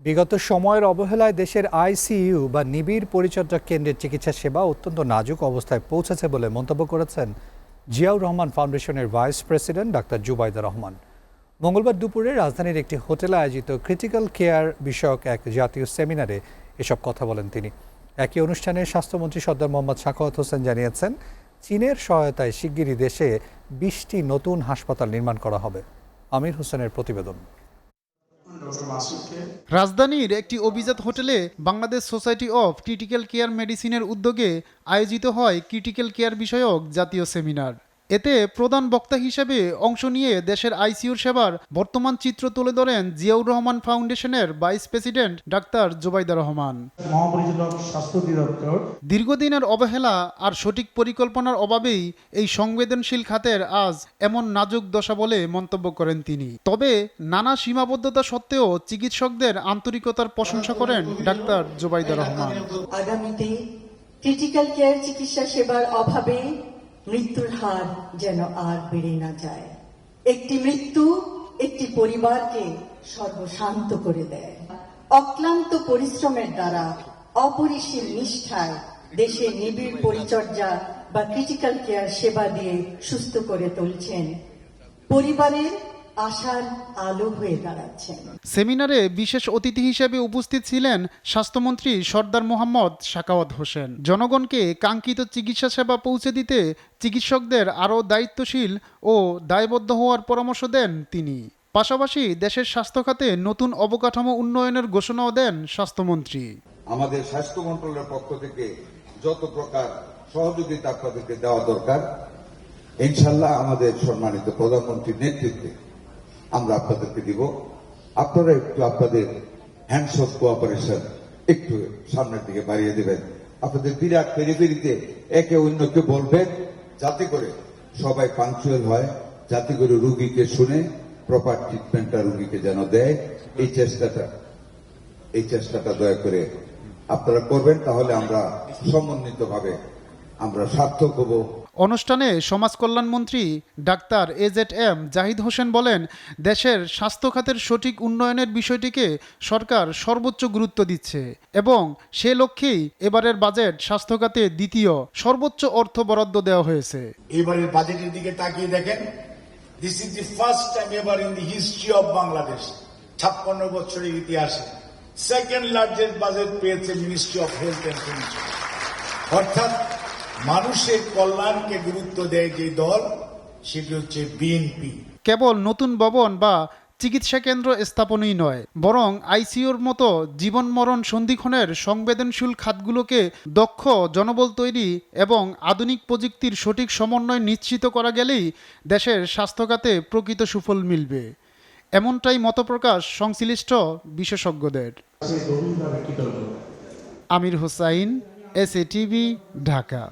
বিগত সময়ের অবহেলায় দেশের আইসিইউ বা নিবিড় পরিচর্যা কেন্দ্রের চিকিৎসা সেবা অত্যন্ত নাজুক অবস্থায় পৌঁছেছে বলে মন্তব্য করেছেন জিয়াউর রহমান ফাউন্ডেশনের vice president doctor Zubaida Rahman. মঙ্গলবার দুপুরে রাজধানীর একটি হোটেলে আয়োজিত ক্রিটিক্যাল কেয়ার বিষয়ক এক জাতীয় সেমিনারে এসব কথা বলেন তিনি। একই অনুষ্ঠানে স্বাস্থ্যমন্ত্রী সর্দার মোহাম্মদ সাখাওয়াত হোসেন জানিয়েছেন, চীনের সহায়তায় শিগগিরই দেশে 20টি নতুন হাসপাতাল নির্মাণ করা হবে। আমির হোসেনের প্রতিবেদন। রাজধানীর একটি অভিজাত হোটেলে Bangladesh society of critical care মেডিসিনের উদ্যোগে আয়োজিত হয় ক্রিটিক্যাল কেয়ার বিষয়ক জাতীয় সেমিনার। এতে প্রধান বক্তা হিসেবে অংশ নিয়ে দেশের আইসিইউর সেবার বর্তমান চিত্র তুলে ধরেন জিয়াউর রহমান ফাউন্ডেশনের vice president doctor Zubaida Rahman. মহাপরিচালক স্বাস্থ্য অধিদপ্তর দীর্ঘদিনের অবহেলা আর সঠিক পরিকল্পনার অভাবেই এই সংবেদনশীল খাতের আজ এমন নাজুক দশা বলে মন্তব্য করেন তিনি। তবে নানা সীমাবদ্ধতা সত্ত্বেও চিকিৎসকদের আন্তরিকতার প্রশংসা করেন ডাক্তার জুবাইদা রহমান। আগামীতে ক্রিটিক্যাল কেয়ার চিকিৎসা সেবার অভাবে মৃত্যুর হার যেন আর বেড়ে না যায়। একটি মৃত্যু একটি পরিবারকে সর্বশান্ত করে দেয়। অক্লান্ত পরিশ্রমের দ্বারা অপরিসীম নিষ্ঠায় দেশের নিবিড় পরিচর্যা বা ক্রিটিক্যাল কেয়ার সেবা দিয়ে সুস্থ করে তুলছেন, পরিবারের আশার আলো হয়ে দাঁড়াচ্ছেন। সেমিনারে বিশেষ অতিথি হিসেবে উপস্থিত ছিলেন স্বাস্থ্যমন্ত্রী সর্দার মোহাম্মদ সাখাওয়াত হোসেন। জনগণকে কাঙ্ক্ষিত চিকিৎসা সেবা পৌঁছে দিতে চিকিৎসকদের আরও দায়িত্বশীল ও দায়বদ্ধ হওয়ার পরামর্শ দেন তিনি। পাশাপাশি দেশের স্বাস্থ্য খাতে নতুন অবকাঠামো উন্নয়নের ঘোষণাও দেন স্বাস্থ্যমন্ত্রী। আমাদের স্বাস্থ্য মন্ত্রণালয়ের পক্ষ থেকে যত প্রকার সহযোগিতা আপনাদেরকে দেওয়া দরকার, ইনশাল্লাহ আমাদের সম্মানিত প্রধানমন্ত্রীর নেতৃত্বে আমরা আপনাদেরকে দিব। আপনারা একটু আপনাদের হ্যান্ডস অফ কোঅপারেশন একটু সামনের দিকে বাড়িয়ে দেবেন। আপনাদের বিরাট পেরিফেরিতে একে অন্যকে বলবেন, যাতে করে সবাই পাংচুয়াল হয়, যাতে করে রুগীকে শুনে প্রপার ট্রিটমেন্টটা রুগীকে যেন দেয়। এই চেষ্টাটা দয়া করে আপনারা করবেন, তাহলে আমরা সমন্বিতভাবে আমরা সার্থক হব। অনুষ্ঠানে সমাজ কল্যাণমন্ত্রী ডাক্তার এজেড-এম জাহিদ হোসেন বলেন, দেশের স্বাস্থ্য খাতের সঠিক উন্নয়নের বিষয়টিকে সরকার সর্বোচ্চ গুরুত্ব দিচ্ছে এবং সে লক্ষ্যেই এবারের বাজেট স্বাস্থ্য খাতে দ্বিতীয় সর্বোচ্চ অর্থ বরাদ্দ দেওয়া হয়েছে। এবারের বাজেটের দিকে তাকিয়ে দেখেন, this is the first time ever in the history of Bangladesh, 56 বছরের ইতিহাসে সেকেন্ড লার্জেস্ট বাজেট পেয়েছে ministry of health and family. অর্থাৎ মানুষের কল্যাণকে গুরুত্ব দেয় যে দল, সেটি হচ্ছে বিএনপি। কেবল নতুন ভবন বা চিকিৎসা কেন্দ্র স্থাপনই নয়, বরং আইসিইউর মতো জীবন মরণ সন্ধিক্ষণের সংবেদনশীল খাতগুলোকে দক্ষ জনবল তৈরি এবং আধুনিক প্রযুক্তির সঠিক সমন্বয় নিশ্চিত করা গেলেই দেশের স্বাস্থ্য খাতে প্রকৃত সুফল মিলবে। এমনটাই মতপ্রকাশ সংশ্লিষ্ট বিশেষজ্ঞদের। আমির হোসাইন, এসএ টিভি, ঢাকা।